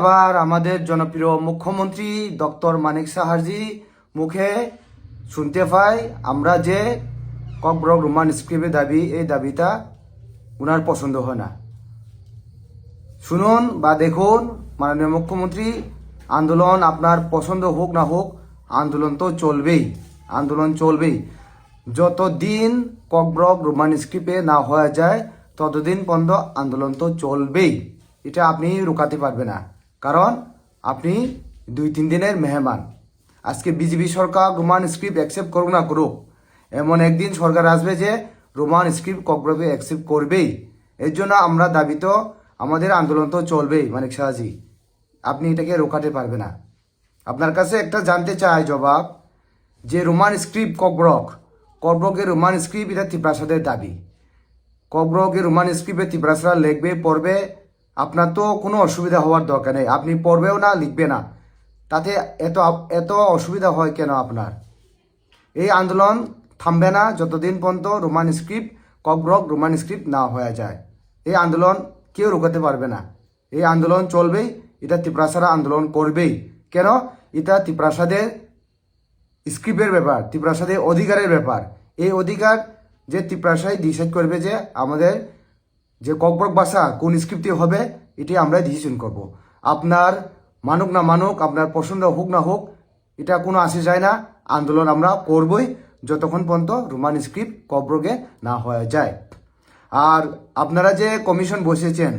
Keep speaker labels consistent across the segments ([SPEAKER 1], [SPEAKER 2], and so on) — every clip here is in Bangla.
[SPEAKER 1] আবার আমাদের জনপ্রিয় মুখ্যমন্ত্রী ডক্টর মানিক সাহাজি মুখে শুনতে পাই আমরা যে ককব্রক রোমান স্ক্রিপ্টের দাবি, এই দাবিটা ওনার পছন্দ হয় না। শুনুন বা দেখুন মাননীয় মুখ্যমন্ত্রী, আন্দোলন আপনার পছন্দ হোক না হোক, আন্দোলন তো চলবেই, আন্দোলন চলবেই। যতদিন ককব্রক রোমান স্ক্রিপ্টে না হয়ে যায় ততদিন পর্যন্ত আন্দোলন তো চলবেই। এটা আপনি রুকাতে পারবে না, কারণ আপনি 2-3 দিনের মেহমান। আজকে বিজেপি সরকার রোমান স্ক্রিপ্ট অ্যাকসেপ্ট করুক না করুক, এমন একদিন সরকার আসবে যে রোমান স্ক্রিপ্ট ককব্রকে অ্যাকসেপ্ট করবেই। এর জন্য আমরা দাবিত, আমাদের আন্দোলন তো চলবেই। মানিক সাহাজি, আপনি এটাকে রোকাতে পারবে না। আপনার কাছে একটা জানতে চাই জবাব, যে রোমান স্ক্রিপ্ট ককব্রকের রোমান স্ক্রিপ্ট এটা ত্রিপ্রাসাদের দাবি। ককব্রকের রোমান স্ক্রিপ্টে ত্রিপ্রাসাদ লিখবে, পড়বে, আপনার তো কোনো অসুবিধা হওয়ার দরকার নেই। আপনি পড়বেও না, লিখবে না, তাতে এত অসুবিধা হয় কেন আপনার? এই আন্দোলন থামবে না যতদিন পর্যন্ত Roman script Kokborok Roman script না হয়ে যায়। এই আন্দোলন কেউ রোকাতে পারবে না। এই আন্দোলন চলবেই, এটা ত্রিপ্রাসাদ আন্দোলন করবেই। কেন? এটা ত্রিপ্রাসাদের স্ক্রিপ্টের ব্যাপার, ত্রিপ্রাসাদের অধিকারের ব্যাপার। এই অধিকার যে ত্রিপ্রাসাদ ডিসাইড করবে যে আমাদের যে ককব্রক ভাষা কোন স্ক্রিপ্টে হবে, এটি আমরা ডিসিশন করব। আপনার মানুক না মানুক, আপনার পছন্দ হোক না হোক, এটা কোনো আসে যায় না। আন্দোলন আমরা করবই যতক্ষণ পর্যন্ত রোমান স্ক্রিপ্ট ককব্রকে না হয়ে যায়। আর আপনারা যে কমিশন বসেছেন,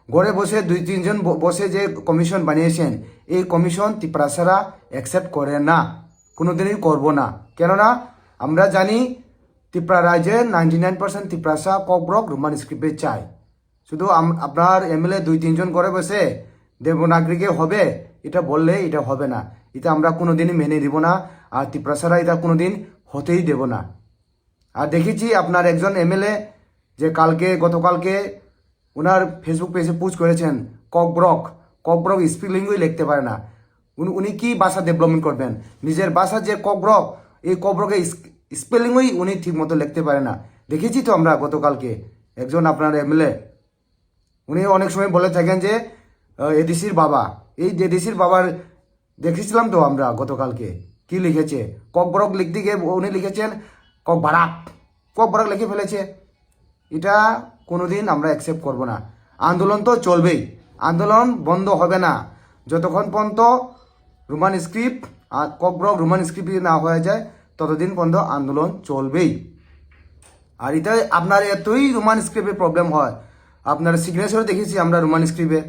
[SPEAKER 1] ঘরে বসে 2-3 জন বসে যে কমিশন বানিয়েছেন, এই কমিশন ত্রিপ্রাসারা অ্যাকসেপ্ট করে না, কোনোদিনই করব না। কেননা আমরা জানি ত্রিপুরা রাজ্যের 99% ত্রিপ্রাসা ককব্রক রোমান স্ক্রিপ্টে চায়। শুধু আপনার এমএলএ 2-3 জন করে বসে দেবনাগরিকে হবে এটা বললে এটা হবে না। এটা আমরা কোনোদিনই মেনে দিব না, আর ত্রিপ্রাসারা এটা কোনোদিন হতেই দেব না। আর দেখেছি আপনার একজন এমএলএ যে গতকালকে ওনার ফেসবুক পেজে পোস্ট করেছেন, ককব্রক স্পেলিংই লিখতে পারে না। উনি কি ভাষা ডেভেলপমেন্ট করবেন? নিজের ভাষা যে ককব্রক, এই ককব্রকে স্পেলিংই উনি ঠিক মতো লিখতে পারে না। দেখেছি তো আমরা গতকালকে একজন আপনার এমএলএ, উনি অনেক সময় বলে থাকেন যে এডিসির বাবা, এই এডিসির বাবার দেখেছিলাম তো আমরা গতকালকে কি লিখেছে। ককব্রক লিখতে গিয়ে উনি লিখেছেন ককবারাক লিখে ফেলেছে। এটা কোনোদিন আমরা অ্যাকসেপ্ট করব না। আন্দোলন তো চলবেই, আন্দোলন বন্ধ হবে না যতক্ষণ পর্যন্ত Roman script Kokborok Roman script না হয়ে যায়, ততদিন পর্যন্ত আন্দোলন চলবেই। আর এটা আপনার এতই রোমান স্ক্রিপ্টের প্রবলেম হয়, আপনার সিগনেচারও দেখেছি আমরা রোমান স্ক্রিপ্টে,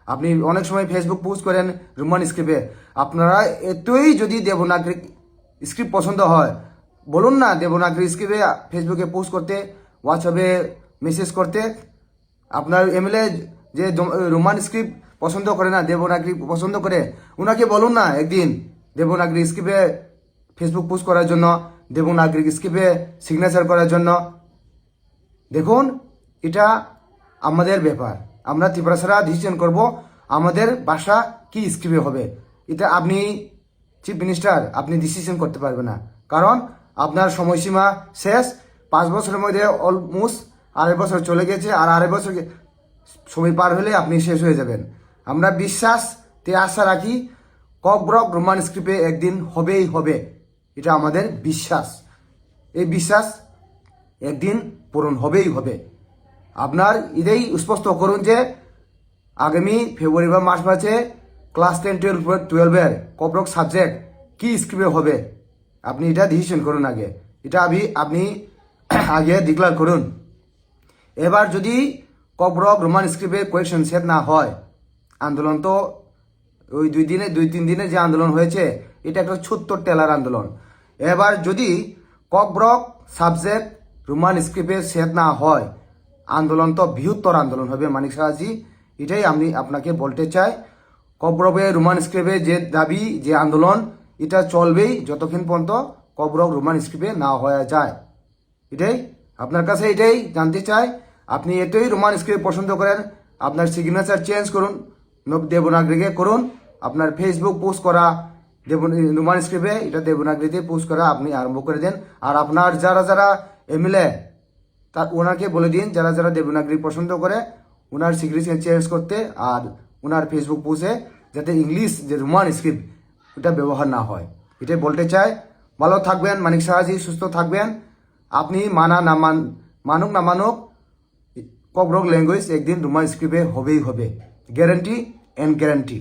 [SPEAKER 1] আপনি অনেক সময় ফেসবুক পোস্ট করেন রোমান স্ক্রিপ্টে। আপনারা এতই যদি দেবনাগরী স্ক্রিপ্ট পছন্দ হয়, বলুন না দেবনাগরী স্ক্রিপ্টে ফেসবুকে পোস্ট করতে, হোয়াটসঅ্যাপে মেসেজ করতে। আপনার এমএলএ যে রোমান স্ক্রিপ্ট পছন্দ করে না, দেবনাগরী পছন্দ করে, ওনাকে বলুন না একদিন দেবনাগরী স্ক্রিপ্টে ফেসবুক পোস্ট করার জন্য, দেবনাগরী স্ক্রিপ্টে সিগনেচার করার জন্য। দেখুন, এটা আমাদের ব্যাপার, আমরা ত্রিপুরাসারা ডিসিশন করব আমাদের ভাষা কি স্ক্রিপ্টে হবে। এটা আপনি চিফ মিনিস্টার, আপনি ডিসিশন করতে পারবেন না, কারণ আপনার সময়সীমা শেষ। 5 বছরের মধ্যে অলমোস্ট 2.5 বছর চলে গেছে, আর 2.5 বছর সময় পার হলে আপনি শেষ হয়ে যাবেন। আমরা বিশ্বাসতে আশা রাখি ককব্রক রোমান স্ক্রিপ্টে একদিন হবেই হবে, এটা আমাদের বিশ্বাস। এই বিশ্বাস একদিন পূরণ হবেই হবে। আপনার এটাই স্পষ্ট করুন যে আগামী ফেব্রুয়ারি বা মার্চ মাসে ক্লাস 10-12-12-এর ককব্রক সাবজেক্ট কি স্ক্রিপ্টে হবে, আপনি এটা ডিসিশন করুন আগে। এটা আপনি আগে ডিক্লেয়ার করুন। এবার যদি ককব্রক রোমান স্ক্রিপ্টে কোয়েশন সেট না হয়, আন্দোলন তো ওই 2-3 দিনে যে আন্দোলন হয়েছে, এটা একটা ছোট্ট টেলার আন্দোলন। এবার যদি ককব্রক সাবজেক্ট রোমান স্ক্রিপ্টে সেট না হয়, আন্দোলন তো বৃহত্তর আন্দোলন হবে। মানিক সাহাজি, এটাই আমি আপনাকে বলতে চাই। ককব্রকের রোমান স্ক্রিপ্টে যে দাবি, যে আন্দোলন, এটা চলবেই যতক্ষণ পর্যন্ত ককব্রক রোমান স্ক্রিপ্টে না হয়ে যায়। এটাই আপনার কাছে এটাই জানতে চাই। আপনি এতই রোমান স্ক্রিপ্ট পছন্দ করেন, আপনার সিগনেচার চেঞ্জ করুন, দেবনাগরীকে করুন। আপনার ফেসবুক পোস্ট করা রোমান স্ক্রিপ্টে, এটা দেবনাগরীতে পোস্ট করা আপনি আরম্ভ করে দেন। আর আপনার যারা এমএলএ, ওনাকে বলে দিন যারা দেবনাগরী পছন্দ করে, ওনার সিগনেচার চেঞ্জ করতে, আর ওনার ফেসবুক পোস্টে যাতে ইংলিশ যে রোমান স্ক্রিপ্ট এটা ব্যবহার না হয়, এটাই বলতে চাই। ভালো থাকবেন মানিক সাহাজি, সুস্থ থাকবেন। আপনি মানুক না মানুক, ককব্রক ল্যাঙ্গুয়েজ একদিন রোমান স্ক্রিপ্টে হবেই হবে, গ্যারান্টি অ্যান্ড গ্যারান্টি।